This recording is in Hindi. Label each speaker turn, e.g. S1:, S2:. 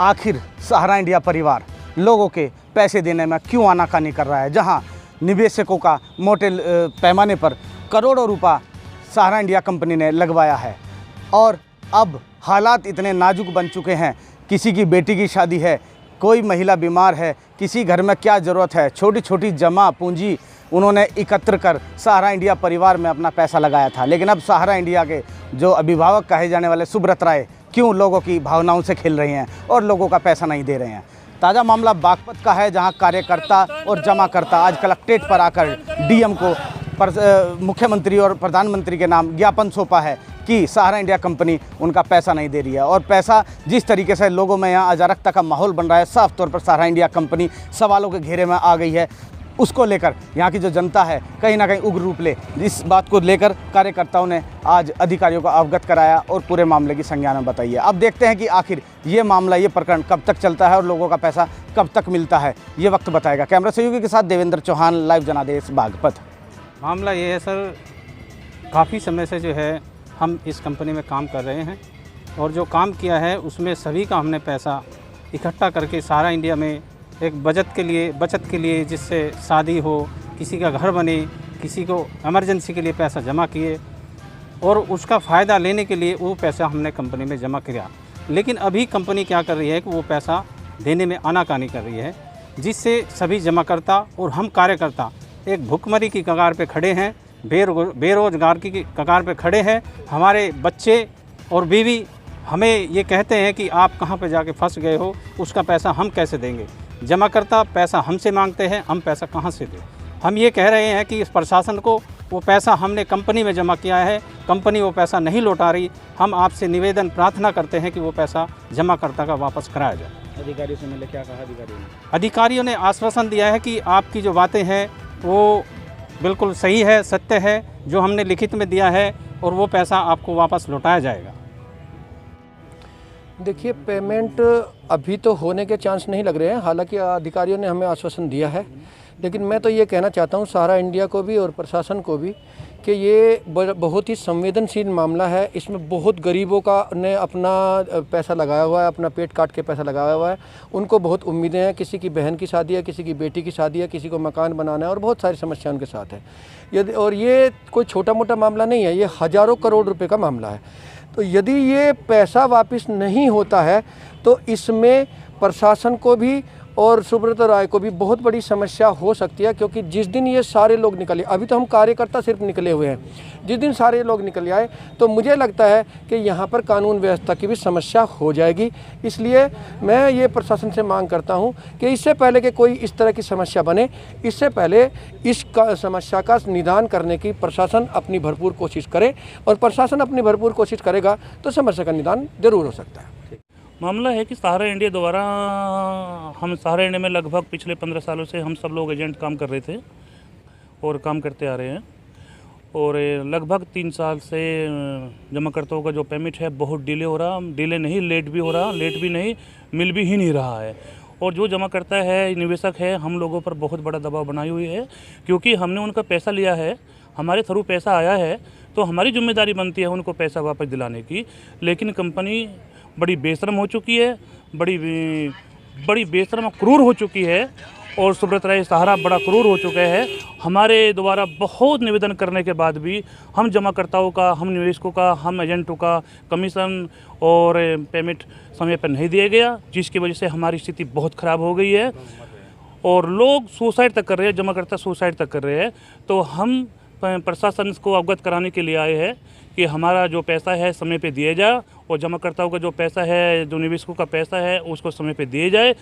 S1: आखिर सहारा इंडिया परिवार लोगों के पैसे देने में क्यों आनाकानी कर रहा है, जहां निवेशकों का मोटे पैमाने पर करोड़ों रुपया सहारा इंडिया कंपनी ने लगवाया है। और अब हालात इतने नाजुक बन चुके हैं, किसी की बेटी की शादी है, कोई महिला बीमार है, किसी घर में क्या ज़रूरत है, छोटी छोटी जमा पूंजी उन्होंने एकत्र कर सहारा इंडिया परिवार में अपना पैसा लगाया था। लेकिन अब सहारा इंडिया के जो अभिभावक कहे जाने वाले सुब्रत राय क्यों लोगों की भावनाओं से खेल रहे हैं और लोगों का पैसा नहीं दे रहे हैं। ताज़ा मामला बागपत का है, जहां कार्यकर्ता और जमाकर्ता आज कलेक्ट्रेट पर आकर डीएम को मुख्यमंत्री और प्रधानमंत्री के नाम ज्ञापन सौंपा है कि सहारा इंडिया कंपनी उनका पैसा नहीं दे रही है। और पैसा जिस तरीके से लोगों में यहाँ अराजकता का माहौल बन रहा है, साफ तौर पर सहारा इंडिया कंपनी सवालों के घेरे में आ गई है। उसको लेकर यहाँ की जो जनता है कहीं ना कहीं उग्र रूप ले, इस बात को लेकर कार्यकर्ताओं ने आज अधिकारियों को अवगत कराया और पूरे मामले की संज्ञान बताई है। अब देखते हैं कि आखिर ये मामला, ये प्रकरण कब तक चलता है और लोगों का पैसा कब तक मिलता है, ये वक्त बताएगा। कैमरा सहयोगी के साथ देवेंद्र चौहान, लाइव जनादेश बागपत।
S2: मामला ये है सर, काफ़ी समय से जो है हम इस कंपनी में काम कर रहे हैं और जो काम किया है उसमें सभी का हमने पैसा इकट्ठा करके सहारा इंडिया में एक बचत के लिए जिससे शादी हो, किसी का घर बने, किसी को इमरजेंसी के लिए पैसा जमा किए और उसका फ़ायदा लेने के लिए वो पैसा हमने कंपनी में जमा किया। लेकिन अभी कंपनी क्या कर रही है कि वो पैसा देने में आनाकानी कर रही है, जिससे सभी जमाकर्ता और हम कार्यकर्ता एक भुखमरी की कगार पे खड़े हैं, बेरोजगार की कगार पे खड़े हैं। हमारे बच्चे और बीवी हमें ये कहते हैं कि आप कहाँ पे जाके फंस गए हो, उसका पैसा हम कैसे देंगे। जमाकर्ता पैसा हमसे मांगते हैं, हम पैसा कहाँ से दें। हम ये कह रहे हैं कि इस प्रशासन को वो पैसा हमने कंपनी में जमा किया है, कंपनी वो पैसा नहीं लौटा रही। हम आपसे निवेदन प्रार्थना करते हैं कि वो पैसा जमाकर्ता का वापस कराया जाए।
S1: अधिकारियों से मिले, क्या कहा
S2: अधिकारियों ने आश्वासन दिया है कि आपकी जो बातें हैं वो बिल्कुल सही है, सत्य है, जो हमने लिखित में दिया है और वो पैसा आपको वापस लौटाया जाएगा।
S3: देखिए, पेमेंट अभी तो होने के चांस नहीं लग रहे हैं, हालांकि अधिकारियों ने हमें आश्वासन दिया है। लेकिन मैं तो ये कहना चाहता हूँ सहारा इंडिया को भी और प्रशासन को भी कि ये बहुत ही संवेदनशील मामला है। इसमें बहुत गरीबों का ने अपना पैसा लगाया हुआ है, अपना पेट काट के पैसा लगाया हुआ है। उनको बहुत उम्मीदें हैं, किसी की बहन की शादी है, किसी की बेटी की शादी है, किसी को मकान बनाना है और बहुत सारी समस्याएं उनके साथ है। यदि और ये कोई छोटा मोटा मामला नहीं है, ये हज़ारों करोड़ रुपए का मामला है। तो यदि ये पैसा वापस नहीं होता है तो इसमें प्रशासन को भी और सुब्रत राय को भी बहुत बड़ी समस्या हो सकती है, क्योंकि जिस दिन ये सारे लोग निकले, अभी तो हम कार्यकर्ता सिर्फ निकले हुए हैं, जिस दिन सारे लोग निकल आए तो मुझे लगता है कि यहाँ पर कानून व्यवस्था की भी समस्या हो जाएगी। इसलिए मैं ये प्रशासन से मांग करता हूँ कि इससे पहले कि कोई इस तरह की समस्या बने, इससे पहले इस समस्या का निदान करने की प्रशासन अपनी भरपूर कोशिश करे, और प्रशासन अपनी भरपूर कोशिश करेगा तो समस्या का निदान जरूर हो सकता है।
S4: मामला है कि सहारा इंडिया द्वारा, हम सहारा इंडिया में लगभग पिछले 15 सालों से हम सब लोग एजेंट काम कर रहे थे और काम करते आ रहे हैं। और लगभग 3 साल से जमाकर्ताओं का जो पेमेंट है बहुत डिले हो रहा, डिले नहीं लेट भी हो रहा, लेट भी नहीं, मिल भी ही नहीं रहा है। और जो जमा करता है, निवेशक है, हम लोगों पर बहुत बड़ा दबाव बनाई हुई है, क्योंकि हमने उनका पैसा लिया है, हमारे थ्रू पैसा आया है, तो हमारी जिम्मेदारी बनती है उनको पैसा वापस दिलाने की। लेकिन कंपनी बड़ी बेशर्म हो चुकी है, बड़ी बेशर्म क्रूर हो चुकी है और सुब्रत राय सहारा बड़ा क्रूर हो चुका है। हमारे द्वारा बहुत निवेदन करने के बाद भी हम जमाकर्ताओं का, हम निवेशकों का, हम एजेंटों का कमीशन और पेमेंट समय पर नहीं दिया गया, जिसकी वजह से हमारी स्थिति बहुत ख़राब हो गई है और लोग सुसाइड तक कर रहे हैं, जमाकर्ता सुसाइड तक कर रहे हैं। तो हम प्रशासन को अवगत कराने के लिए आए हैं कि हमारा जो पैसा है समय पे दिया जाए और जमाकर्ताओं का जो पैसा है, जो निवेशकों का पैसा है, उसको समय पे दिए जाए।